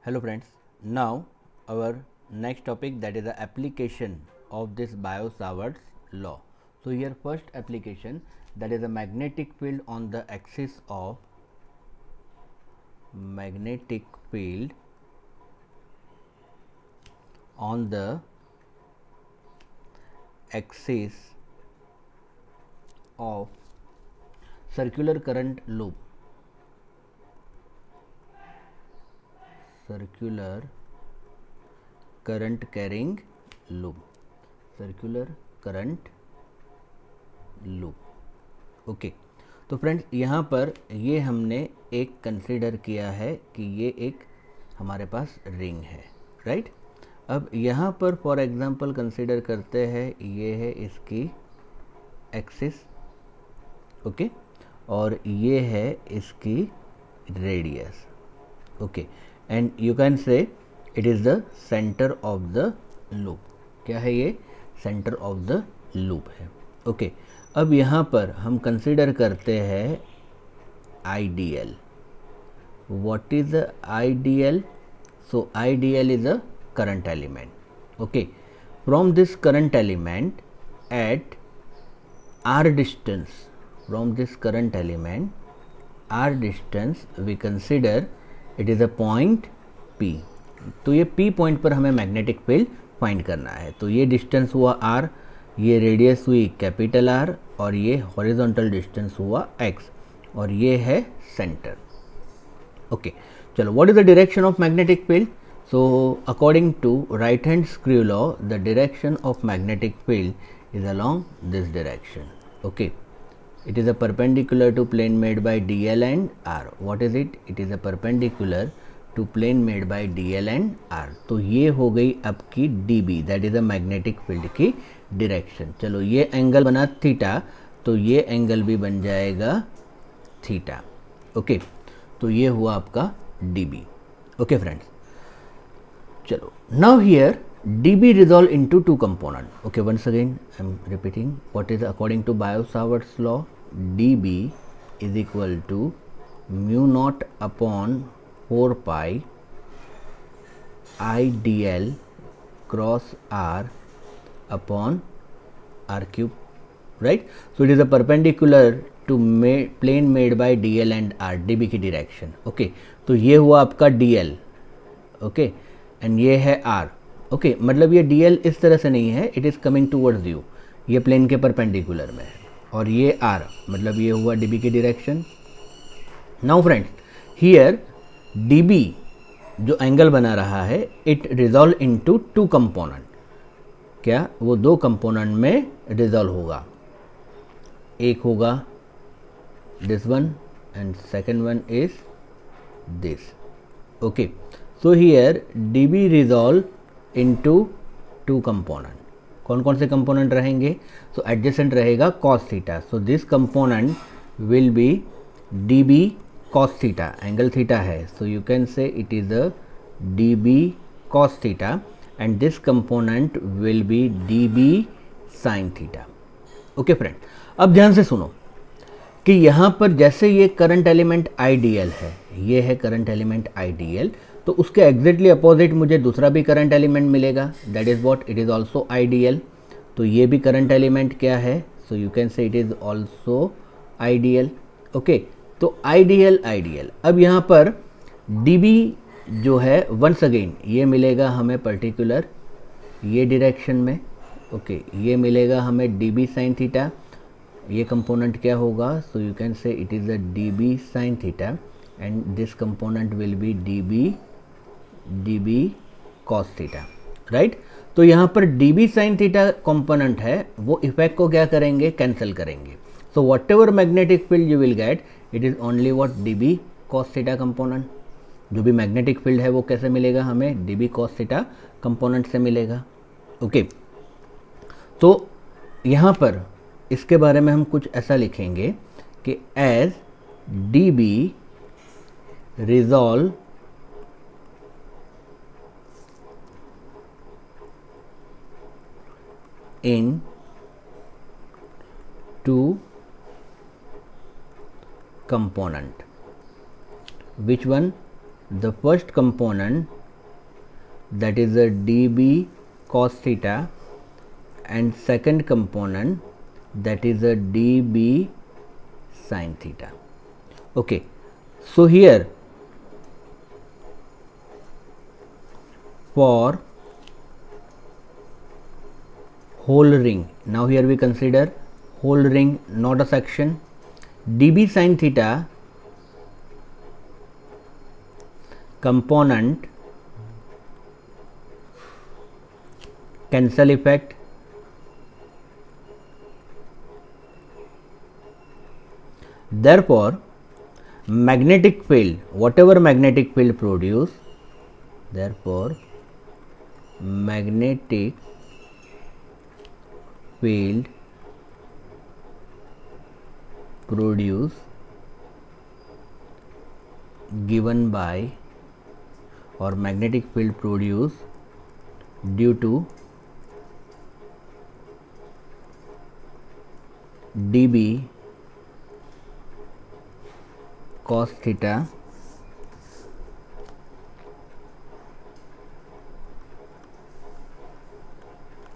Hello friends, now our next topic, that is the application of this Biot-Savart's law. So here first application, that is a magnetic field on the axis of magnetic field on the axis of circular current loop. Circular current carrying loop. Circular current loop. Okay, तो friends यहाँ पर ये हमने एक consider किया है कि ये एक हमारे पास रिंग है, राइट। अब यहाँ पर फॉर एग्जांपल कंसीडर करते हैं, ये है इसकी एक्सिस, ओके, और ये है इसकी radius, okay, and you can say it is the centre of the loop. क्या है ये? सेंटर ऑफ द लूप है, ओके। अब यहाँ पर हम कंसीडर करते हैं ideal. What is the ideal? So ideal is a current element, okay. From this current element at r distance, from this current element r distance we consider it is a point p। तो ये p point पर हमें magnetic field find करना है। तो ये distance हुआ r, ये रेडियस हुई कैपिटल R, और ये हॉरिजॉन्टल डिस्टेंस हुआ x, और ये है सेंटर, ओके। चलो, what is the direction of magnetic field? So according to right hand screw law, the direction of magnetic field is along this direction, okay. It is a perpendicular to plane made by dl and r. What is it? It is a perpendicular to plane made by dl and r. तो ये हो गई आपकी db, that is a magnetic field की direction। चलो, ये angle बना theta, तो ये एंगल भी बन जाएगा थीटा, ओके। तो ये हुआ आपका db, ओके फ्रेंड्स। चलो, now here dB resolve into two component, okay। Once again I am repeating what is according to Biot-Savart's law, dB is equal to mu naught upon 4 pi IDL cross R upon R cube, right? So it is a perpendicular to plane made by DL and R, dB की direction, okay। तो ये हुआ आपका DL, okay, and ये है R, okay, मतलब ये dl इस तरह से नहीं है, it is coming towards you, ये प्लेन के परपेंडिकुलर में है, और ये r, मतलब ये हुआ db की direction. Now friends, here db जो एंगल बना रहा है, it resolve into two component. क्या? वो दो कंपोनेंट में रिजॉल्व होगा। एक होगा this one and second one is this, okay. So here db resolve into two component. कौन कौन से कंपोनेंट रहेंगे? सो एडजेसेंट रहेगा cos theta, so this component will be dB cos theta, angle theta है, so you can say it is a dB cos theta, and this component will be dB sine theta, okay friend. अब ध्यान से सुनो कि यहाँ पर जैसे ये करंट एलिमेंट आइडियल है, ये है करंट एलिमेंट आइडियल, तो उसके एग्जैक्टली अपोजिट मुझे दूसरा भी करंट एलिमेंट मिलेगा, that is what, it is also ideal. तो ये भी करंट एलिमेंट क्या है? So you can say it is also ideal, okay. तो आइडियल आइडियल। अब यहाँ पर dB जो है, वंस अगेन ये मिलेगा हमें पर्टिकुलर ये डायरेक्शन में, ओके, ये मिलेगा हमें dB साइन थीटा। ये कंपोनेंट क्या होगा? सो you can say it is a dB sine theta, and this component will be dB cos theta, right. तो यहाँ पर dB साइन थीटा कंपोनेंट है, वो इफेक्ट को क्या करेंगे? कैंसिल करेंगे। So what ever magnetic field you will get, it is only what, dB cos theta component. जो भी मैग्नेटिक फील्ड है वो कैसे मिलेगा हमें? dB cos थीटा कंपोनेंट से मिलेगा, ओके। तो यहाँ पर इसके बारे में हम कुछ ऐसा लिखेंगे कि as dB resolve in two component, which one? the first component, that is a dB cos theta, and second component, that is a dB sin theta. Okay, so here for whole ring, now here we consider whole ring, not a section. dB sin theta component cancel effect, therefore magnetic field, whatever magnetic field produce, therefore magnetic field produce given by, or magnetic field produce due to dB cos theta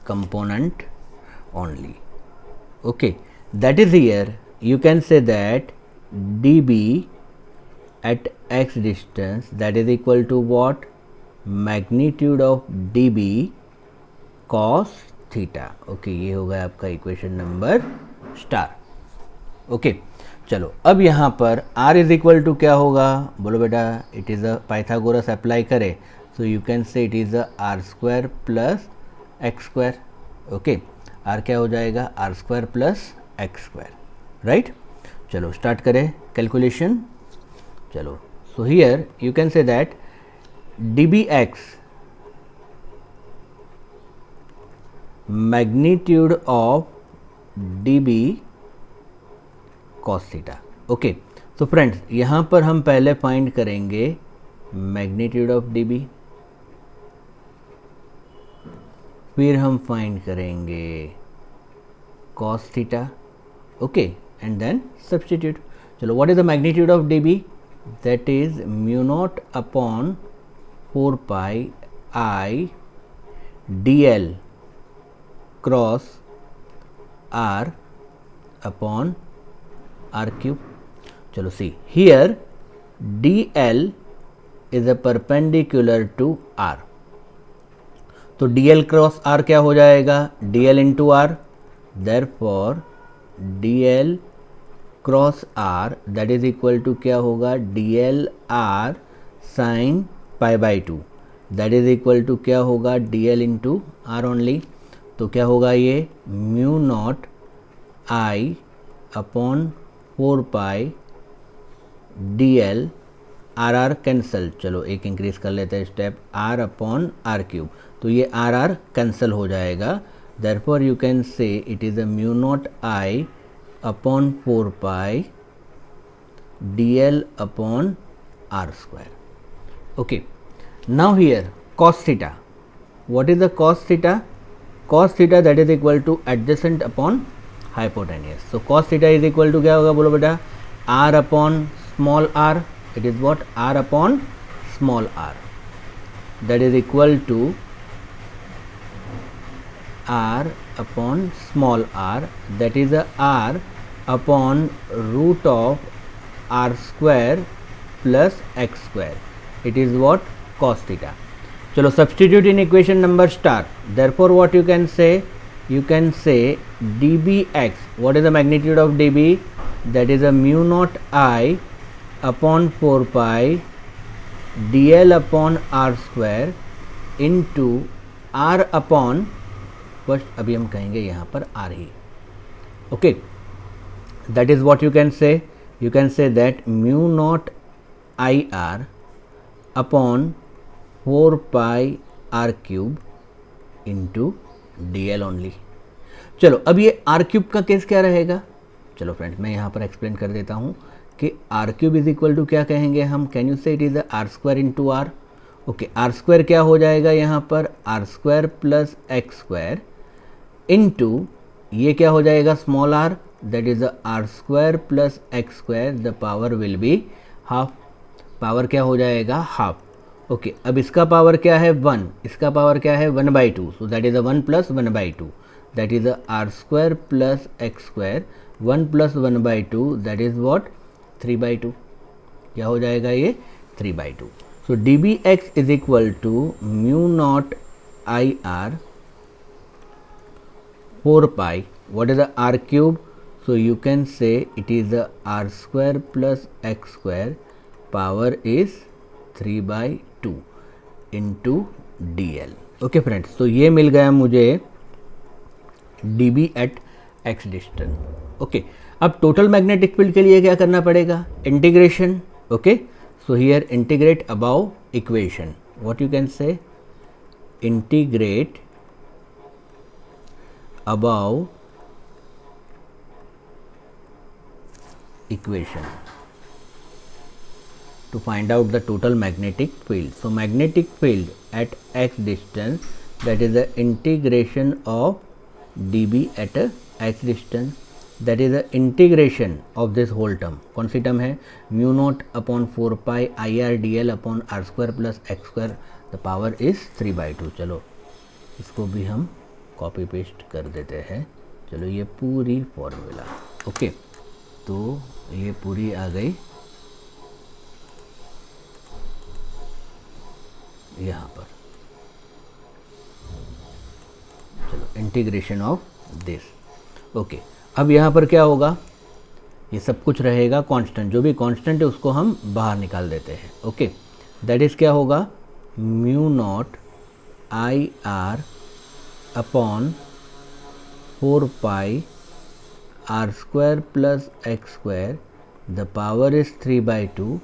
component only. Okay, that is here you can say that dB at x distance, that is equal to what? Magnitude of dB cos theta. Okay, ये हो गया आपका equation number star. Okay, चलो अब यहाँ पर r is equal to क्या होगा? बोलो बेटा, it is a Pythagoras apply करें, so you can say it is a R square plus X square. Okay, r क्या हो जाएगा? R square plus X square. Right, चलो स्टार्ट करें कैलकुलेशन. चलो, so here you can say that D X magnitude of dB cos theta. Okay, तो friends यहाँ पर हम पहले फाइंड करेंगे मैग्नीट्यूड ऑफ dB, फिर हम फाइंड करेंगे cos theta. Okay, and then substitute. चलो, what is the magnitude of dB? That is mu naught upon 4 pi I dl cross r upon r cube. चलो see here dl is a perpendicular to r, तो dl cross r क्या हो जाएगा? dl into R. Therefore dl cross r that is equal to क्या होगा? dl r sine pi by 2, that is equal to क्या होगा? dl into R only. तो क्या होगा ये? Mu naught I upon 4 pi dl, R R cancel. चलो एक इंक्रीज कर लेते हैं step, r upon R cube. तो ये आर आर कैंसल हो जाएगा. Therefore you can say it is a mu naught I upon 4 pi dl upon R square. Okay, now here cos theta, what is the cos theta? Cos theta that is equal to adjacent upon hypotenuse. So cos theta is equal to क्या होगा? बोलो बेटा, r upon small r. It is what? r upon small r, that is equal to r upon small r, that is a r upon root of r square plus x square. It is what? Cos theta. चलो substitute in equation number star. Therefore what you can say? You can say dbx, what is the magnitude of dB? That is a mu naught I upon 4 pi dl upon r square into r upon, first अभी हम कहेंगे यहाँ पर r he. Okay, that is what you can say. You can say that mu naught IR upon 4 pi r cube into dl only. चलो अब ये r cube का case क्या रहेगा? चलो फ्रेंड्स मैं यहाँ पर एक्सप्लेन कर देता हूँ कि r cube is equal to क्या कहेंगे हम? Can you say it is R square into R. Okay, R square क्या हो जाएगा यहाँ पर? R square plus X square into ये क्या हो जाएगा? Small R, that is R square plus X square, the power will be half. Power क्या हो जाएगा हाफ. ओके, अब इसका पावर क्या है 1, इसका पावर क्या है 1/2. So that is 1 + 1/2, that is r² + x². 1 + 1/2 that is what 3/2. क्या हो जाएगा ये 3/2. So dbx is equal to mu naught IR 4 pi. What is the r cube? So you can say it is the r² + x² power is 3/2 into dl. Okay friends, तो ये मिल गया मुझे dB at x distance. Okay, अब total magnetic field के लिए क्या करना पड़ेगा? Integration. Okay, so here integrate above equation. What you can say? Integrate above equation to find out the total magnetic field. So magnetic field at x distance, that is the integration of dB at x distance, that is the integration of this whole term. कौन सी term है? Mu naught upon 4 pi IR dl upon r² + x². The power is 3/2. चलो इसको भी हम copy paste कर देते हैं. चलो ये पूरी फॉर्मूला. ओके, तो ये पूरी आ गई यहाँ पर. चलो इंटीग्रेशन ऑफ दिस. ओके, अब यहाँ पर क्या होगा? ये सब कुछ रहेगा कांस्टेंट. जो भी कांस्टेंट है उसको हम बाहर निकाल देते हैं. ओके, दैट इज क्या होगा? Mu naught IR upon 4 pi r² + x². The power is 3/2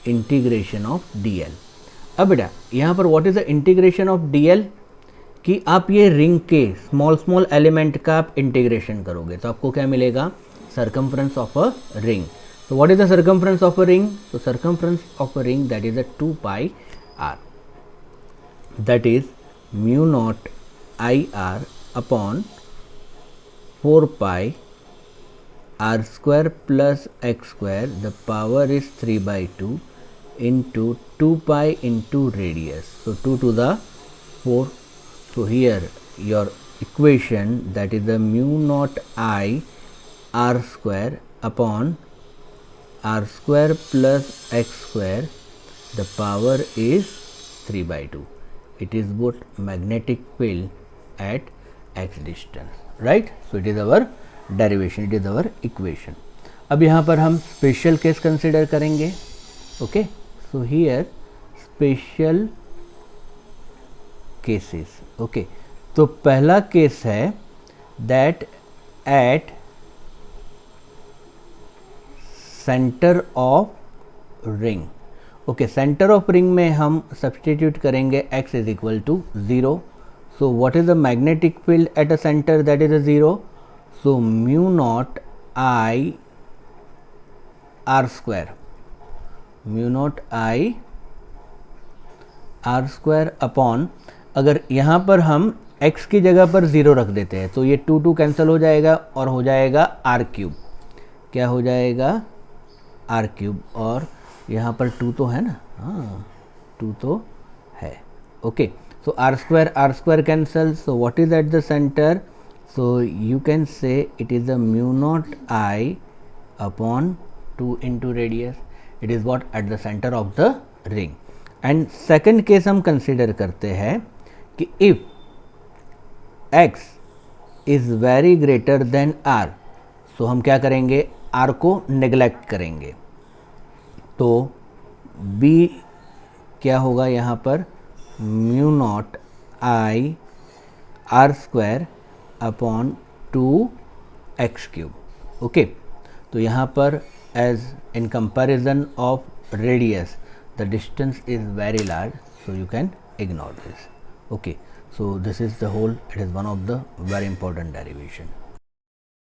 integration of dl. अब बेटा यहाँ पर what is the integration of dl? कि आप ये रिंग के स्मॉल एलिमेंट का आप इंटीग्रेशन करोगे तो आपको क्या मिलेगा? Circumference of a ring. So what is the circumference of a ring? So circumference of a ring, that is a 2 pi r. That is mu naught IR upon 4 pi r square plus x square. The power is 3/2 into 2 pi into radius. So 2 to the 4. So here your equation, that is the mu naught I r square upon r square plus x square, the power is 3/2. It is what magnetic field at x distance, right? So it is our derivation, it is our equation. अब यहाँ पर हम special case consider करेंगे. Okay, so here special cases. Okay, तो पहला case है that at centre of ring. Okay, centre of ring में हम सब्सटीट्यूट करेंगे x is equal to 0. So what is the magnetic field at a centre? That is a 0. So mu naught I r square, mu naught I r square upon, अगर यहाँ पर हम x की जगह पर 0 रख देते हैं तो ये 2 कैंसिल हो जाएगा और हो जाएगा r क्यूब. क्या हो जाएगा? r cube. और यहाँ पर 2 तो है ना? हाँ, 2 तो है. Okay, so r square cancel. So what is at the centre? So you can say it is the mu naught I upon 2 into radius. It is what at the centre of the ring. And second case हम consider करते हैं कि if x is very greater than r, सो हम क्या करेंगे? r को neglect करेंगे. तो b क्या होगा यहाँ पर? Mu naught I r square upon 2x cube. Okay, तो यहाँ पर as in comparison of radius the distance is very large, so you can ignore this. Okay, so this is the whole, it is one of the very important derivation.